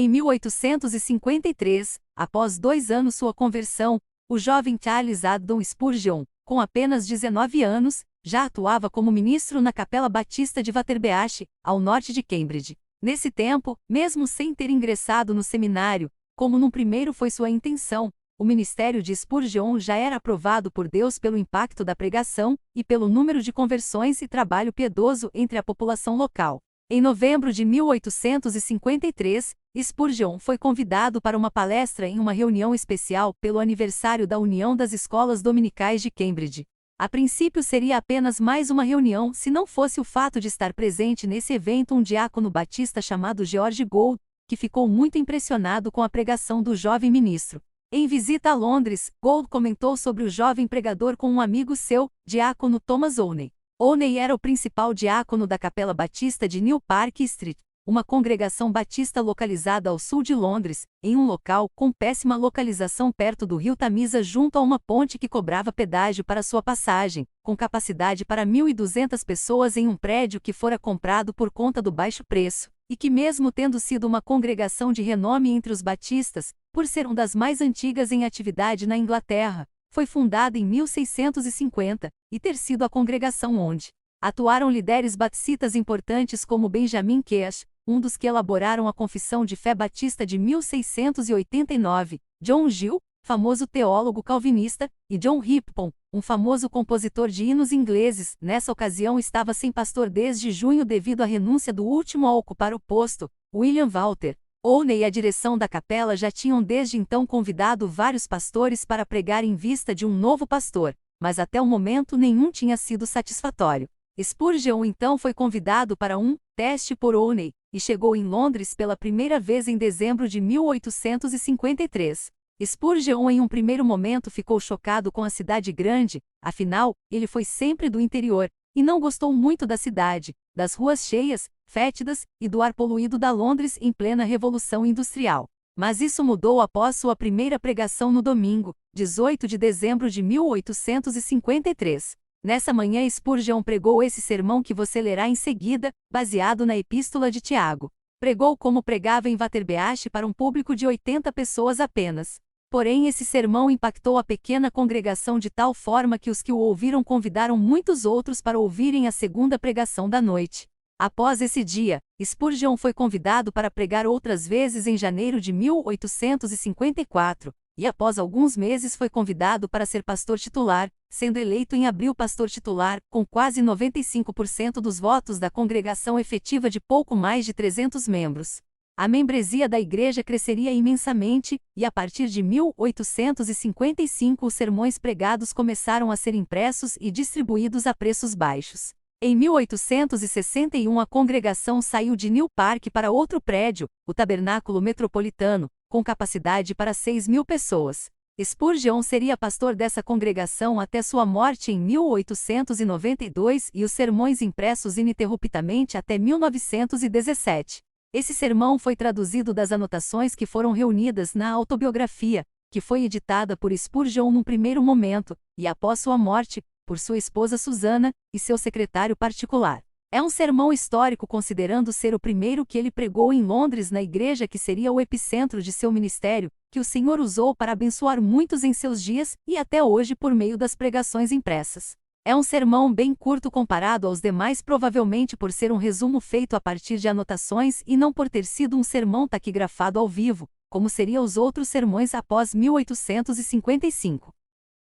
Em 1853, após 2 anos sua conversão, o jovem Charles Haddon Spurgeon, com apenas 19 anos, já atuava como ministro na Capela Batista de Waterbeach, ao norte de Cambridge. Nesse tempo, mesmo sem ter ingressado no seminário, como num primeiro foi sua intenção, o ministério de Spurgeon já era aprovado por Deus pelo impacto da pregação e pelo número de conversões e trabalho piedoso entre a população local. Em novembro de 1853, Spurgeon foi convidado para uma palestra em uma reunião especial pelo aniversário da União das Escolas Dominicais de Cambridge. A princípio seria apenas mais uma reunião se não fosse o fato de estar presente nesse evento um diácono batista chamado George Gould, que ficou muito impressionado com a pregação do jovem ministro. Em visita a Londres, Gould comentou sobre o jovem pregador com um amigo seu, diácono Thomas Owney. Owney era o principal diácono da Capela Batista de New Park Street, uma congregação batista localizada ao sul de Londres, em um local com péssima localização perto do rio Tamisa junto a uma ponte que cobrava pedágio para sua passagem, com capacidade para 1.200 pessoas em um prédio que fora comprado por conta do baixo preço, e que mesmo tendo sido uma congregação de renome entre os batistas, por ser uma das mais antigas em atividade na Inglaterra, foi fundada em 1650, e ter sido a congregação onde atuaram líderes batistas importantes como Benjamin Keach, um dos que elaboraram a Confissão de Fé Batista de 1689, John Gill, famoso teólogo calvinista, e John Rippon, um famoso compositor de hinos ingleses. Nessa ocasião estava sem pastor desde junho devido à renúncia do último a ocupar o posto, William Walter. Owney e a direção da capela já tinham desde então convidado vários pastores para pregar em vista de um novo pastor, mas até o momento nenhum tinha sido satisfatório. Spurgeon então foi convidado para um teste por Owney, e chegou em Londres pela primeira vez em dezembro de 1853. Spurgeon em um primeiro momento ficou chocado com a cidade grande, afinal, ele foi sempre do interior, e não gostou muito da cidade, das ruas cheias, fétidas, e do ar poluído da Londres em plena Revolução Industrial. Mas isso mudou após sua primeira pregação no domingo, 18 de dezembro de 1853. Nessa manhã Spurgeon pregou esse sermão que você lerá em seguida, baseado na Epístola de Tiago. Pregou como pregava em Waterbeach para um público de 80 pessoas apenas. Porém esse sermão impactou a pequena congregação de tal forma que os que o ouviram convidaram muitos outros para ouvirem a segunda pregação da noite. Após esse dia, Spurgeon foi convidado para pregar outras vezes em janeiro de 1854, e após alguns meses foi convidado para ser pastor titular, sendo eleito em abril pastor titular, com quase 95% dos votos da congregação efetiva de pouco mais de 300 membros. A membresia da igreja cresceria imensamente, e a partir de 1855 os sermões pregados começaram a ser impressos e distribuídos a preços baixos. Em 1861 a congregação saiu de New Park para outro prédio, o Tabernáculo Metropolitano, com capacidade para 6.000 pessoas. Spurgeon seria pastor dessa congregação até sua morte em 1892 e os sermões impressos ininterruptamente até 1917. Esse sermão foi traduzido das anotações que foram reunidas na autobiografia, que foi editada por Spurgeon num primeiro momento, e após sua morte, por sua esposa Susana, e seu secretário particular. É um sermão histórico considerando ser o primeiro que ele pregou em Londres na igreja que seria o epicentro de seu ministério, que o Senhor usou para abençoar muitos em seus dias e até hoje por meio das pregações impressas. É um sermão bem curto comparado aos demais, provavelmente por ser um resumo feito a partir de anotações e não por ter sido um sermão taquigrafado ao vivo, como seriam os outros sermões após 1855.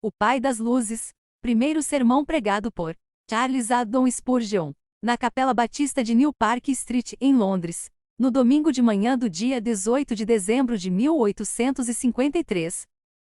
O Pai das Luzes. Primeiro sermão pregado por Charles Haddon Spurgeon, na Capela Batista de New Park Street, em Londres, no domingo de manhã do dia 18 de dezembro de 1853.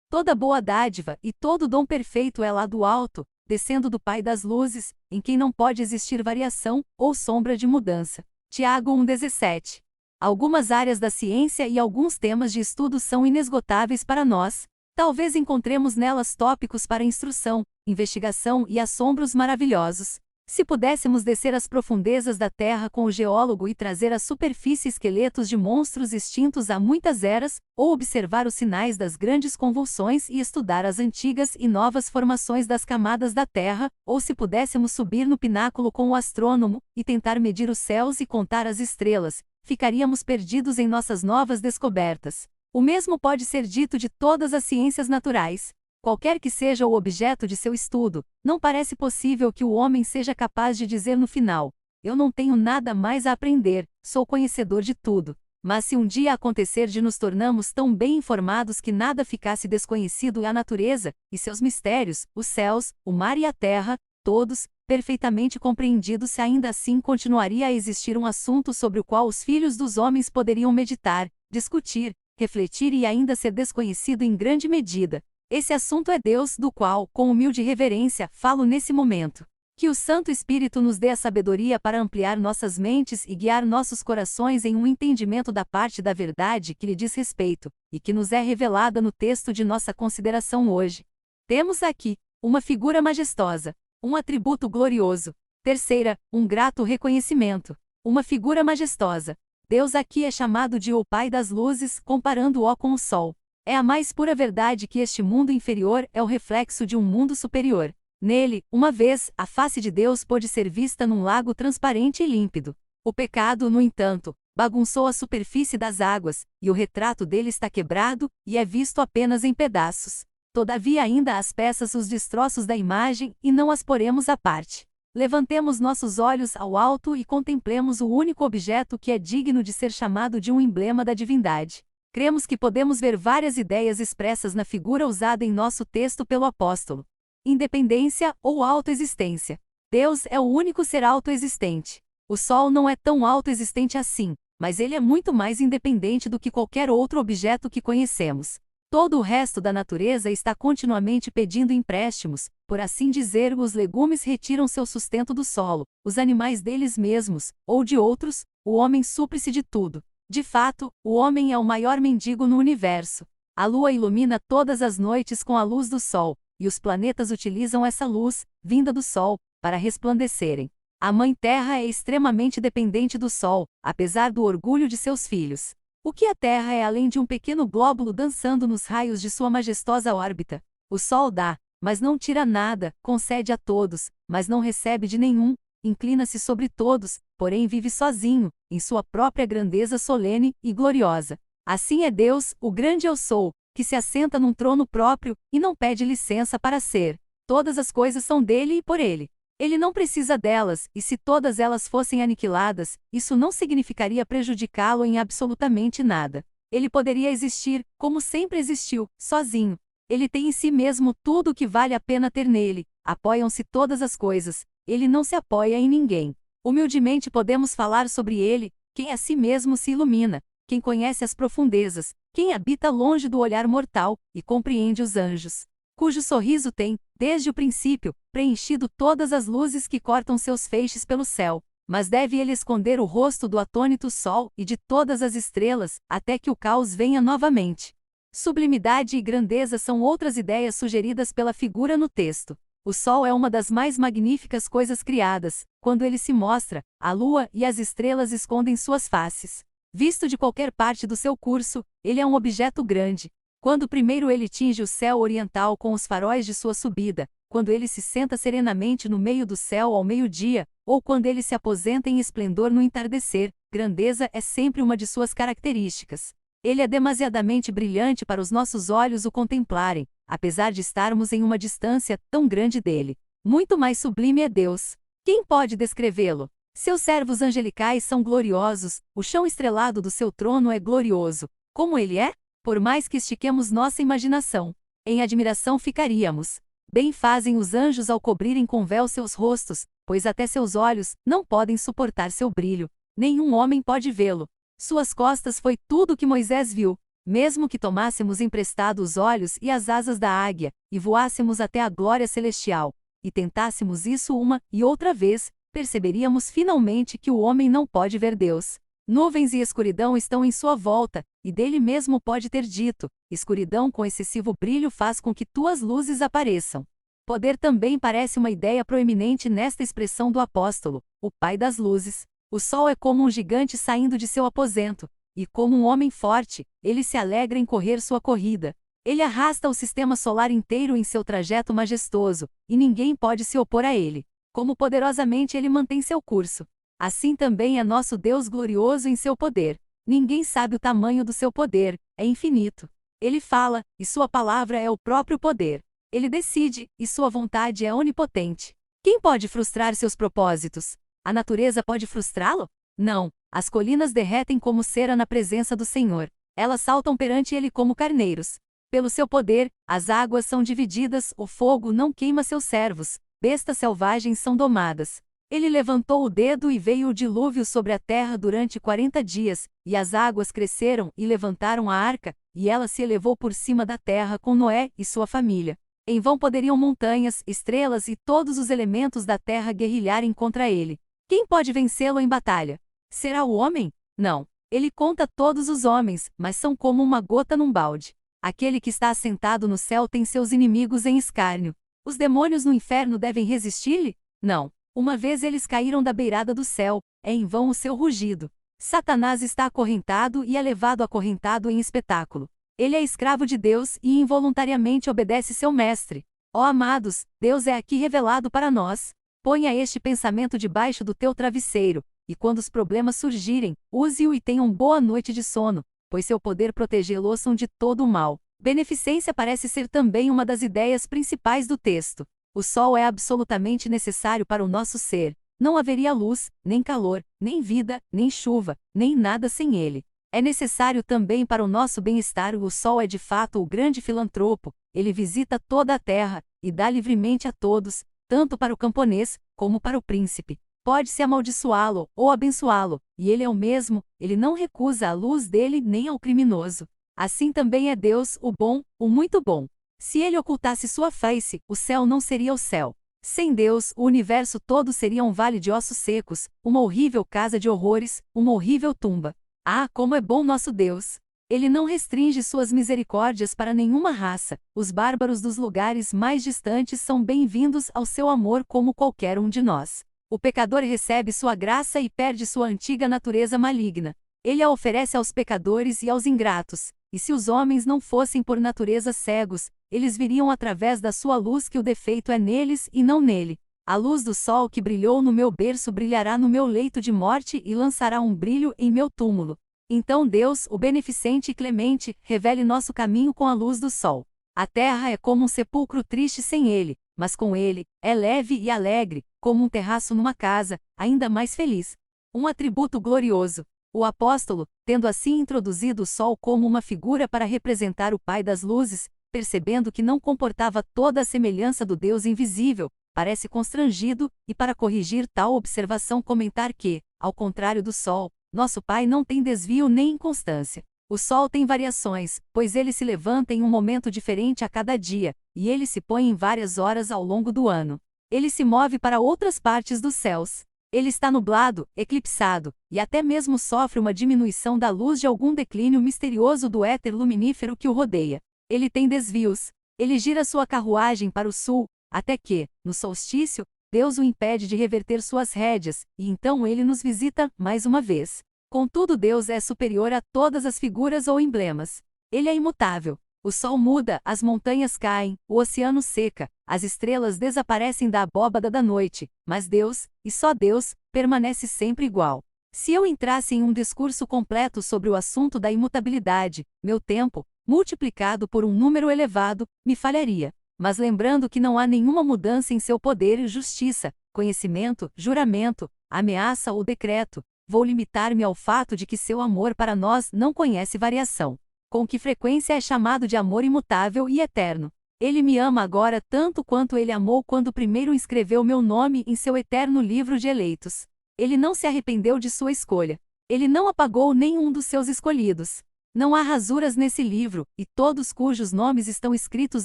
Toda boa dádiva e todo dom perfeito é lá do alto, descendo do Pai das Luzes, em quem não pode existir variação ou sombra de mudança. Tiago 1,17. Algumas áreas da ciência e alguns temas de estudo são inesgotáveis para nós. Talvez encontremos nelas tópicos para instrução, investigação e assombros maravilhosos. Se pudéssemos descer às profundezas da Terra com o geólogo e trazer à superfície esqueletos de monstros extintos há muitas eras, ou observar os sinais das grandes convulsões e estudar as antigas e novas formações das camadas da Terra, ou se pudéssemos subir no pináculo com o astrônomo, e tentar medir os céus e contar as estrelas, ficaríamos perdidos em nossas novas descobertas. O mesmo pode ser dito de todas as ciências naturais. Qualquer que seja o objeto de seu estudo, não parece possível que o homem seja capaz de dizer no final: eu não tenho nada mais a aprender, sou conhecedor de tudo. Mas se um dia acontecer de nos tornarmos tão bem informados que nada ficasse desconhecido, a natureza e seus mistérios, os céus, o mar e a terra, todos, perfeitamente compreendidos, se ainda assim continuaria a existir um assunto sobre o qual os filhos dos homens poderiam meditar, discutir, refletir e ainda ser desconhecido em grande medida. Esse assunto é Deus, do qual, com humilde reverência, falo nesse momento. Que o Santo Espírito nos dê a sabedoria para ampliar nossas mentes e guiar nossos corações em um entendimento da parte da verdade que lhe diz respeito, e que nos é revelada no texto de nossa consideração hoje. Temos aqui uma figura majestosa, um atributo glorioso. Terceira, um grato reconhecimento. Uma figura majestosa. Deus aqui é chamado de o Pai das luzes, comparando-o com o Sol. É a mais pura verdade que este mundo inferior é o reflexo de um mundo superior. Nele, uma vez, a face de Deus pôde ser vista num lago transparente e límpido. O pecado, no entanto, bagunçou a superfície das águas, e o retrato dele está quebrado, e é visto apenas em pedaços. Todavia ainda as peças, os destroços da imagem, e não as poremos à parte. Levantemos nossos olhos ao alto e contemplemos o único objeto que é digno de ser chamado de um emblema da divindade. Cremos que podemos ver várias ideias expressas na figura usada em nosso texto pelo apóstolo. Independência ou autoexistência. Deus é o único ser autoexistente. O Sol não é tão autoexistente assim, mas ele é muito mais independente do que qualquer outro objeto que conhecemos. Todo o resto da natureza está continuamente pedindo empréstimos, por assim dizer, os legumes retiram seu sustento do solo, os animais deles mesmos, ou de outros, o homem supre-se de tudo. De fato, o homem é o maior mendigo no universo. A lua ilumina todas as noites com a luz do sol, e os planetas utilizam essa luz, vinda do Sol, para resplandecerem. A Mãe Terra é extremamente dependente do Sol, apesar do orgulho de seus filhos. O que a Terra é além de um pequeno glóbulo dançando nos raios de sua majestosa órbita? O Sol dá, mas não tira nada, concede a todos, mas não recebe de nenhum, inclina-se sobre todos, porém vive sozinho, em sua própria grandeza solene e gloriosa. Assim é Deus, o grande Eu Sou, que se assenta num trono próprio, e não pede licença para ser. Todas as coisas são dele e por ele. Ele não precisa delas, e se todas elas fossem aniquiladas, isso não significaria prejudicá-lo em absolutamente nada. Ele poderia existir, como sempre existiu, sozinho. Ele tem em si mesmo tudo o que vale a pena ter nele, apoiam-se todas as coisas, ele não se apoia em ninguém. Humildemente podemos falar sobre ele, quem a si mesmo se ilumina, quem conhece as profundezas, quem habita longe do olhar mortal, e compreende os anjos, cujo sorriso tem, desde o princípio, preenchido todas as luzes que cortam seus feixes pelo céu, mas deve ele esconder o rosto do atônito sol e de todas as estrelas, até que o caos venha novamente. Sublimidade e grandeza são outras ideias sugeridas pela figura no texto. O sol é uma das mais magníficas coisas criadas. Quando ele se mostra, a lua e as estrelas escondem suas faces. Visto de qualquer parte do seu curso, ele é um objeto grande. Quando primeiro ele tinge o céu oriental com os faróis de sua subida, quando ele se senta serenamente no meio do céu ao meio-dia, ou quando ele se aposenta em esplendor no entardecer, grandeza é sempre uma de suas características. Ele é demasiadamente brilhante para os nossos olhos o contemplarem, apesar de estarmos em uma distância tão grande dele. Muito mais sublime é Deus. Quem pode descrevê-lo? Seus servos angelicais são gloriosos, o chão estrelado do seu trono é glorioso. Como ele é? Por mais que estiquemos nossa imaginação, em admiração ficaríamos. Bem fazem os anjos ao cobrirem com véu seus rostos, pois até seus olhos não podem suportar seu brilho. Nenhum homem pode vê-lo. Suas costas foi tudo o que Moisés viu. Mesmo que tomássemos emprestado os olhos e as asas da águia, e voássemos até a glória celestial, e tentássemos isso uma e outra vez, perceberíamos finalmente que o homem não pode ver Deus. Nuvens e escuridão estão em sua volta, e dele mesmo pode ter dito: escuridão com excessivo brilho faz com que tuas luzes apareçam. Poder também parece uma ideia proeminente nesta expressão do apóstolo, o Pai das luzes. O sol é como um gigante saindo de seu aposento, e como um homem forte, ele se alegra em correr sua corrida. Ele arrasta o sistema solar inteiro em seu trajeto majestoso, e ninguém pode se opor a ele. Como poderosamente ele mantém seu curso. Assim também é nosso Deus glorioso em seu poder. Ninguém sabe o tamanho do seu poder, é infinito. Ele fala, e sua palavra é o próprio poder. Ele decide, e sua vontade é onipotente. Quem pode frustrar seus propósitos? A natureza pode frustrá-lo? Não. As colinas derretem como cera na presença do Senhor. Elas saltam perante ele como carneiros. Pelo seu poder, as águas são divididas, o fogo não queima seus servos, bestas selvagens são domadas. Ele levantou o dedo e veio o dilúvio sobre a terra durante 40 dias, e as águas cresceram e levantaram a arca, e ela se elevou por cima da terra com Noé e sua família. Em vão poderiam montanhas, estrelas e todos os elementos da terra guerrilharem contra ele. Quem pode vencê-lo em batalha? Será o homem? Não. Ele conta todos os homens, mas são como uma gota num balde. Aquele que está assentado no céu tem seus inimigos em escárnio. Os demônios no inferno devem resistir-lhe? Não. Uma vez eles caíram da beirada do céu, é em vão o seu rugido. Satanás está acorrentado e é levado acorrentado em espetáculo. Ele é escravo de Deus e involuntariamente obedece seu mestre. Ó amados, Deus é aqui revelado para nós. Ponha este pensamento debaixo do teu travesseiro, e quando os problemas surgirem, use-o e tenham boa noite de sono, pois seu poder protegê-los de todo o mal. Beneficência parece ser também uma das ideias principais do texto. O sol é absolutamente necessário para o nosso ser. Não haveria luz, nem calor, nem vida, nem chuva, nem nada sem ele. É necessário também para o nosso bem-estar. O sol é de fato o grande filantropo. Ele visita toda a terra, e dá livremente a todos, tanto para o camponês, como para o príncipe. Pode-se amaldiçoá-lo, ou abençoá-lo, e ele é o mesmo, ele não recusa a luz dele nem ao criminoso. Assim também é Deus, o bom, o muito bom. Se ele ocultasse sua face, o céu não seria o céu. Sem Deus, o universo todo seria um vale de ossos secos, uma horrível casa de horrores, uma horrível tumba. Ah, como é bom nosso Deus! Ele não restringe suas misericórdias para nenhuma raça. Os bárbaros dos lugares mais distantes são bem-vindos ao seu amor como qualquer um de nós. O pecador recebe sua graça e perde sua antiga natureza maligna. Ele a oferece aos pecadores e aos ingratos. E se os homens não fossem por natureza cegos, eles viriam através da sua luz que o defeito é neles e não nele. A luz do sol que brilhou no meu berço brilhará no meu leito de morte e lançará um brilho em meu túmulo. Então Deus, o beneficente e clemente, revele nosso caminho com a luz do sol. A terra é como um sepulcro triste sem ele, mas com ele, é leve e alegre, como um terraço numa casa, ainda mais feliz. Um atributo glorioso. O apóstolo, tendo assim introduzido o sol como uma figura para representar o Pai das luzes, percebendo que não comportava toda a semelhança do Deus invisível, parece constrangido, e para corrigir tal observação comentar que, ao contrário do sol, nosso Pai não tem desvio nem inconstância. O sol tem variações, pois ele se levanta em um momento diferente a cada dia, e ele se põe em várias horas ao longo do ano. Ele se move para outras partes dos céus. Ele está nublado, eclipsado, e até mesmo sofre uma diminuição da luz de algum declínio misterioso do éter luminífero que o rodeia. Ele tem desvios. Ele gira sua carruagem para o sul, até que, no solstício, Deus o impede de reverter suas rédeas, e então ele nos visita, mais uma vez. Contudo, Deus é superior a todas as figuras ou emblemas. Ele é imutável. O sol muda, as montanhas caem, o oceano seca, as estrelas desaparecem da abóbada da noite, mas Deus, e só Deus, permanece sempre igual. Se eu entrasse em um discurso completo sobre o assunto da imutabilidade, meu tempo, multiplicado por um número elevado, me falharia. Mas lembrando que não há nenhuma mudança em seu poder e justiça, conhecimento, juramento, ameaça ou decreto, vou limitar-me ao fato de que seu amor para nós não conhece variação. Com que frequência é chamado de amor imutável e eterno. Ele me ama agora tanto quanto ele amou quando primeiro inscreveu meu nome em seu eterno livro de eleitos. Ele não se arrependeu de sua escolha. Ele não apagou nenhum dos seus escolhidos. Não há rasuras nesse livro, e todos cujos nomes estão escritos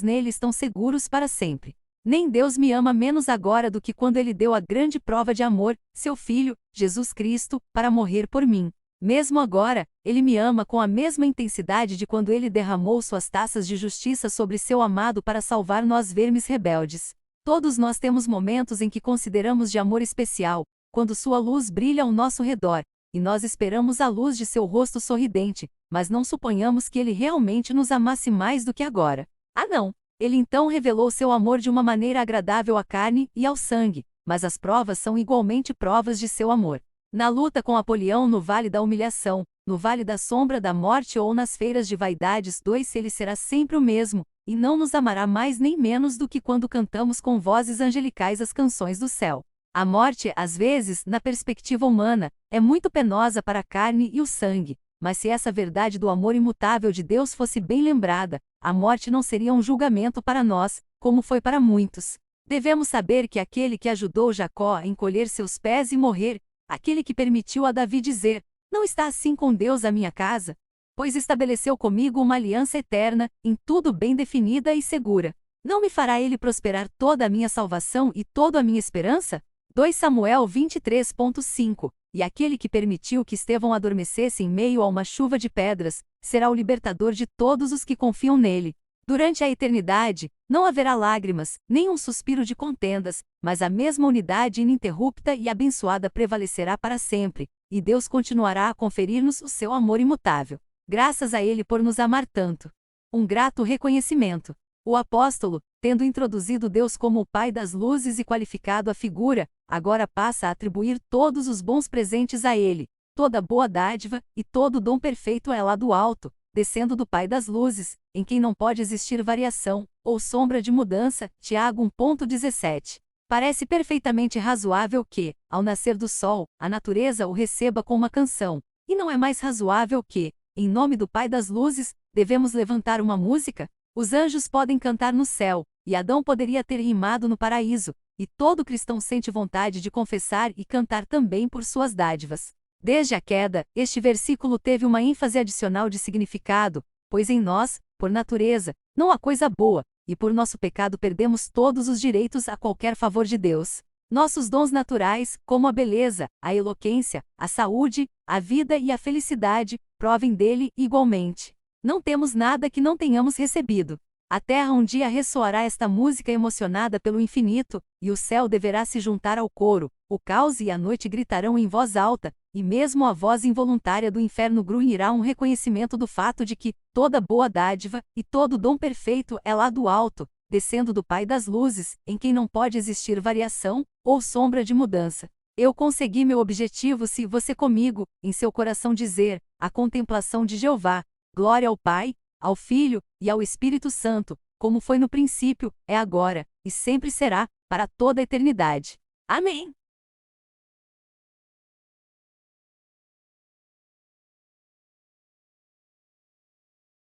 nele estão seguros para sempre. Nem Deus me ama menos agora do que quando ele deu a grande prova de amor, seu Filho, Jesus Cristo, para morrer por mim. Mesmo agora, ele me ama com a mesma intensidade de quando ele derramou suas taças de justiça sobre seu amado para salvar nós vermes rebeldes. Todos nós temos momentos em que consideramos de amor especial, quando sua luz brilha ao nosso redor, e nós esperamos a luz de seu rosto sorridente, mas não suponhamos que ele realmente nos amasse mais do que agora. Ah não! Ele então revelou seu amor de uma maneira agradável à carne e ao sangue, mas as provas são igualmente provas de seu amor. Na luta com Apolião no vale da humilhação, no vale da sombra da morte ou nas feiras de vaidades, 2 Se ele será sempre o mesmo, e não nos amará mais nem menos do que quando cantamos com vozes angelicais as canções do céu. A morte, às vezes, na perspectiva humana, é muito penosa para a carne e o sangue, mas se essa verdade do amor imutável de Deus fosse bem lembrada, a morte não seria um julgamento para nós, como foi para muitos. Devemos saber que aquele que ajudou Jacó a encolher seus pés e morrer, aquele que permitiu a Davi dizer: "Não está assim com Deus a minha casa?", pois estabeleceu comigo uma aliança eterna, em tudo bem definida e segura. Não me fará ele prosperar toda a minha salvação e toda a minha esperança? 2 Samuel 23.5. E aquele que permitiu que Estevão adormecesse em meio a uma chuva de pedras, será o libertador de todos os que confiam nele. Durante a eternidade, não haverá lágrimas, nem um suspiro de contendas, mas a mesma unidade ininterrupta e abençoada prevalecerá para sempre, e Deus continuará a conferir-nos o seu amor imutável. Graças a Ele por nos amar tanto. Um grato reconhecimento. O apóstolo, tendo introduzido Deus como o Pai das luzes e qualificado a figura, agora passa a atribuir todos os bons presentes a Ele. Toda boa dádiva e todo dom perfeito é lá do alto, descendo do Pai das luzes, em quem não pode existir variação, ou sombra de mudança. Tiago 1.17. Parece perfeitamente razoável que, ao nascer do sol, a natureza o receba com uma canção, e não é mais razoável que, em nome do Pai das luzes, devemos levantar uma música? Os anjos podem cantar no céu, e Adão poderia ter rimado no paraíso, e todo cristão sente vontade de confessar e cantar também por suas dádivas. Desde a queda, este versículo teve uma ênfase adicional de significado, pois em nós, por natureza, não há coisa boa, e por nosso pecado perdemos todos os direitos a qualquer favor de Deus. Nossos dons naturais, como a beleza, a eloquência, a saúde, a vida e a felicidade, provem dele igualmente. Não temos nada que não tenhamos recebido. A terra um dia ressoará esta música emocionada pelo infinito, e o céu deverá se juntar ao coro, o caos e a noite gritarão em voz alta, e mesmo a voz involuntária do inferno grunhirá um reconhecimento do fato de que toda boa dádiva e todo dom perfeito é lá do alto, descendo do Pai das luzes, em quem não pode existir variação ou sombra de mudança. Eu consegui meu objetivo se você comigo, em seu coração dizer: a contemplação de Jeová. Glória ao Pai, ao Filho e ao Espírito Santo, como foi no princípio, é agora, e sempre será, para toda a eternidade. Amém.